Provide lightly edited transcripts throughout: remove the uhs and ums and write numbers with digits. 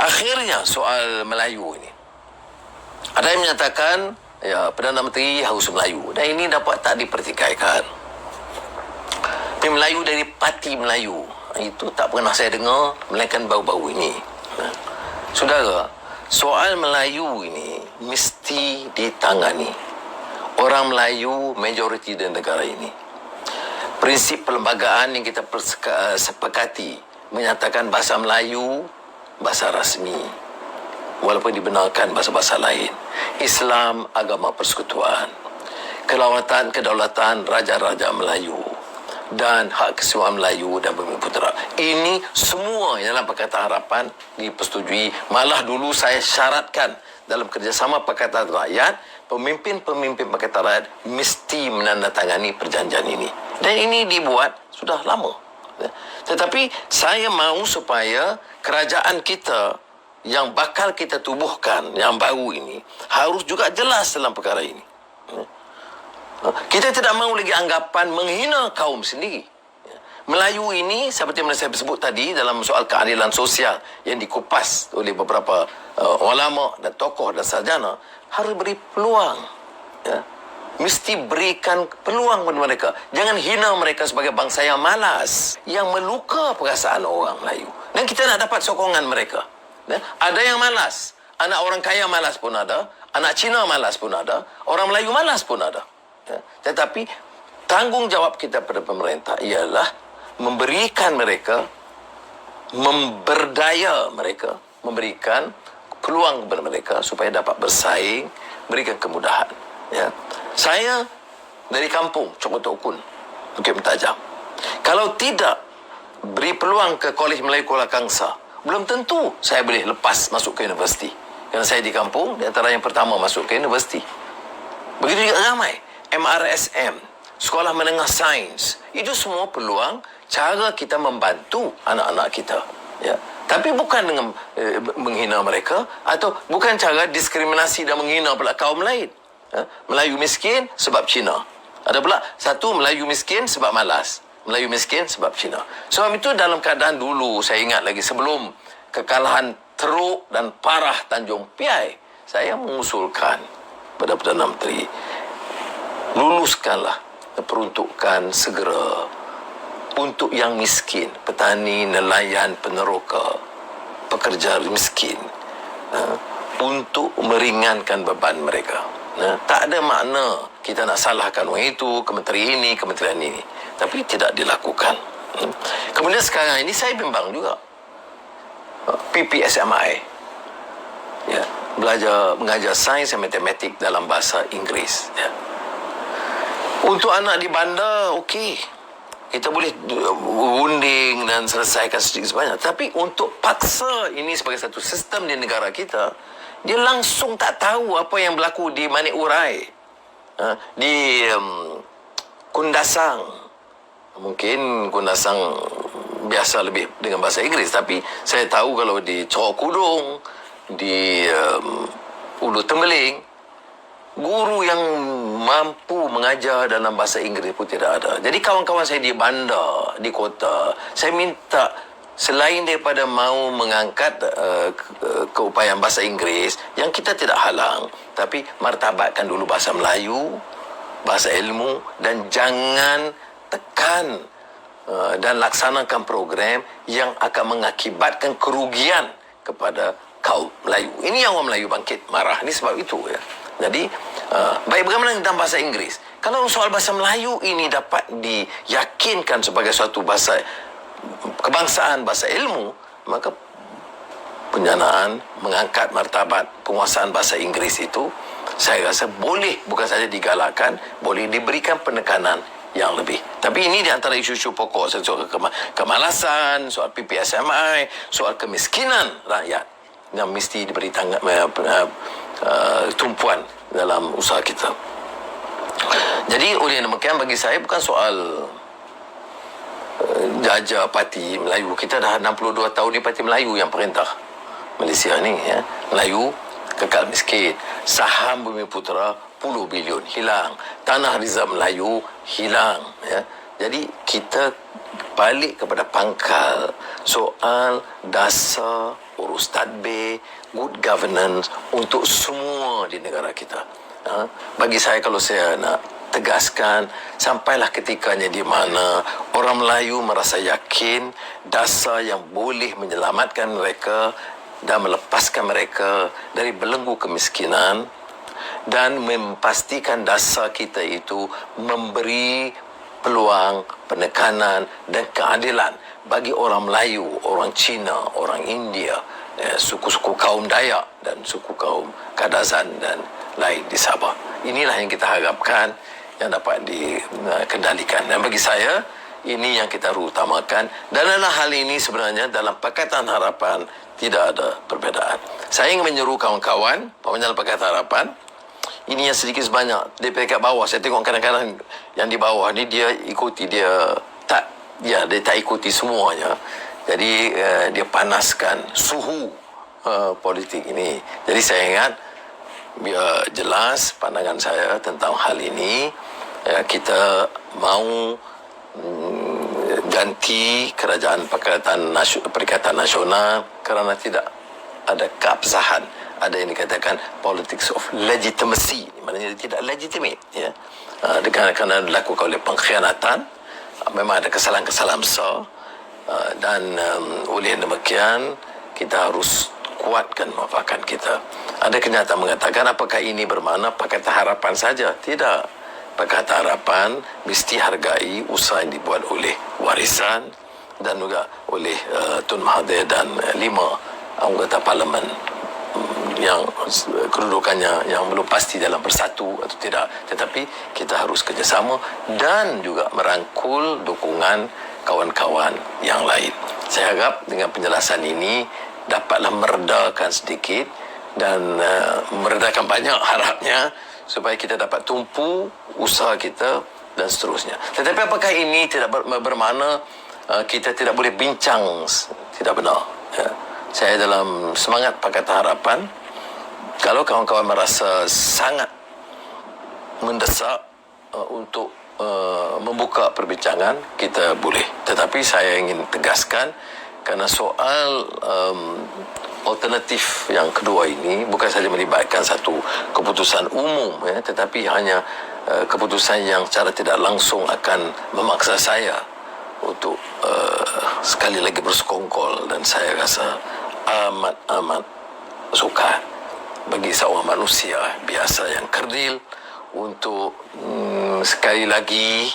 Akhirnya soal Melayu ini, ada yang menyatakan ya Perdana Menteri harus Melayu, dan ini dapat tak dipertikaikan. Tapi Melayu dari Parti Melayu itu tak pernah saya dengar, melainkan baru-baru ini. Saudara, soal Melayu ini mesti ditangani. Orang Melayu majoriti di negara ini. Prinsip perlembagaan yang kita sepakati menyatakan bahasa Melayu bahasa rasmi, walaupun dibenarkan bahasa-bahasa lain. Islam agama persekutuan, kedaulatan raja-raja Melayu, dan hak keseluruhan Melayu dan Bumiputera. Ini semua dalam Pakatan Harapan dipersetujui. Malah dulu saya syaratkan dalam kerjasama Pakatan Rakyat, pemimpin-pemimpin Pakatan Rakyat mesti menandatangani perjanjian ini. Dan ini dibuat sudah lama. Tetapi saya mahu supaya kerajaan kita yang bakal kita tubuhkan, yang baru ini, harus juga jelas dalam perkara ini. Kita tidak mahu lagi anggapan menghina kaum sendiri. Melayu ini, seperti yang saya sebut tadi, dalam soal keadilan sosial yang dikupas oleh beberapa ulama dan tokoh dan sarjana, harus beri peluang. Ya. Mesti berikan peluang kepada mereka. Jangan hina mereka sebagai bangsa yang malas, yang meluka perasaan orang Melayu. Dan kita nak dapat sokongan mereka. Ada yang malas. Anak orang kaya malas pun ada. Anak Cina malas pun ada. Orang Melayu malas pun ada. Tetapi tanggungjawab kita pada pemerintah ialah memberikan mereka, memberdaya mereka, memberikan peluang kepada mereka supaya dapat bersaing, berikan kemudahan. Ya. Saya dari kampung Cokotokun, Bukit Mentajam. Kalau tidak beri peluang ke Kolej Melayu Kuala Kangsar, belum tentu saya boleh lepas masuk ke universiti. Kerana saya di kampung, di antara yang pertama masuk ke universiti. Begitu juga ramai. MRSM, Sekolah Menengah Sains, itu semua peluang cara kita membantu anak-anak kita. Ya. Tapi bukan dengan menghina mereka, atau bukan cara diskriminasi dan menghina pula kaum lain. Melayu miskin sebab Cina. Ada pula satu Melayu miskin sebab malas. Melayu miskin sebab Cina. Sebab itu dalam keadaan dulu, saya ingat lagi sebelum kekalahan teruk dan parah Tanjung Piai, saya mengusulkan pada Perdana Menteri, luluskanlah peruntukan segera untuk yang miskin, petani, nelayan, peneroka, pekerja miskin, untuk meringankan beban mereka. Tak ada makna kita nak salahkan orang itu, kementerian ini, kementerian ini. Tapi tidak dilakukan. Kemudian sekarang ini saya bimbang juga. PPSMI. Ya, mengajar sains dan matematik dalam bahasa Inggeris. Ya. Untuk anak di bandar, okey. Kita boleh unding dan selesaikan sedikit sebanyak. Tapi untuk paksa ini sebagai satu sistem di negara kita, dia langsung tak tahu apa yang berlaku di Manik Urai, di Kundasang. Mungkin Kundasang biasa lebih dengan bahasa Inggeris, tapi saya tahu kalau di Cawak Kudung, di Ulu Tembeling, guru yang mampu mengajar dalam bahasa Inggeris pun tidak ada. Jadi kawan-kawan saya di bandar, di kota, saya minta selain daripada mahu mengangkat keupayaan bahasa Inggeris, yang kita tidak halang, tapi martabatkan dulu bahasa Melayu, bahasa ilmu, dan jangan tekan dan laksanakan program yang akan mengakibatkan kerugian kepada kaum Melayu. Ini yang orang Melayu bangkit marah. Ini sebab itu ya. Jadi baik bagaimana tentang bahasa Inggeris. Kalau soal bahasa Melayu ini dapat diyakinkan sebagai suatu bahasa kebangsaan, bahasa ilmu, maka penjanaan mengangkat martabat penguasaan bahasa Inggeris itu, saya rasa boleh bukan saja digalakkan, boleh diberikan penekanan yang lebih. Tapi ini di antara isu-isu pokok, soal kemalasan, soal PPSMI, soal kemiskinan rakyat yang mesti diberi tumpuan dalam usaha kita. Jadi oleh demikian bagi saya bukan soal jajah Parti Melayu. Kita dah 62 tahun di Parti Melayu yang perintah Malaysia ni ya. Melayu kekal miskin. Saham Bumiputera puluh bilion hilang. Tanah Rizal Melayu hilang ya. Jadi kita balik kepada pangkal soal dasar urus tadbir, good governance untuk semua di negara kita. Bagi saya, kalau saya nak tegaskan, sampailah ketikanya di mana orang Melayu merasa yakin dasar yang boleh menyelamatkan mereka dan melepaskan mereka dari belenggu kemiskinan, dan memastikan dasar kita itu memberi peluang, penekanan dan keadilan bagi orang Melayu, orang Cina, orang India, suku-suku kaum Dayak dan suku kaum Kadazan dan lain di Sabah. Inilah yang kita harapkan yang dapat dikendalikan. Dan bagi saya, ini yang kita utamakan. Dan dalam hal ini sebenarnya dalam Pakatan Harapan tidak ada perbezaan. Saya ingin menyeru kawan-kawan dalam Pakatan Harapan, ini yang sedikit sebanyak di peringkat bawah. Saya tengok kadang-kadang yang di bawah ni dia ikuti, dia tak ikuti semuanya. Jadi dia panaskan suhu politik ini. Jadi saya ingat, biar jelas pandangan saya tentang hal ini, kita mahu ganti kerajaan Perikatan Nasional kerana tidak ada keabsahan. Ada yang dikatakan politics of legitimacy, maknanya tidak legitimate, ya. Kerana dilakukan oleh pengkhianatan, memang ada kesalahan-kesalahan besar, dan oleh demikian kita harus kuatkan muafakat kita. Ada kenyataan mengatakan apakah ini bermakna Pakatan Harapan saja? Tidak. Pakatan Harapan mesti hargai usaha yang dibuat oleh Warisan dan juga oleh Tun Mahathir dan 5 anggota parlimen yang kedudukannya yang belum pasti dalam bersatu atau tidak, tetapi kita harus kerjasama dan juga merangkul dukungan kawan-kawan yang lain. Saya harap dengan penjelasan ini dapatlah meredakan sedikit dan meredakan banyak harapnya, supaya kita dapat tumpu usaha kita dan seterusnya. Tetapi apakah ini tidak bermakna kita tidak boleh bincang? Tidak benar, ya. Saya dalam semangat Pakatan Harapan, kalau kawan-kawan merasa sangat mendesak untuk membuka perbincangan, kita boleh. Tetapi saya ingin tegaskan, kerana soal alternatif yang kedua ini bukan saja melibatkan satu keputusan umum, ya, tetapi hanya keputusan yang secara tidak langsung akan memaksa saya untuk sekali lagi bersekongkol, dan saya rasa amat sukar bagi seorang manusia biasa yang kerdil untuk sekali lagi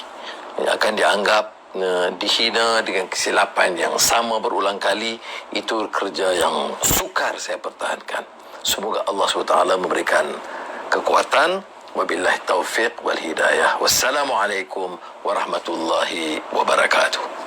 akan dianggap dihina dengan kesilapan yang sama berulang kali. Itu kerja yang sukar saya pertahankan. Semoga Allah SWT memberikan kekuatan. Wabillahi taufiq wal hidayah. Wassalamualaikum warahmatullahi wabarakatuh.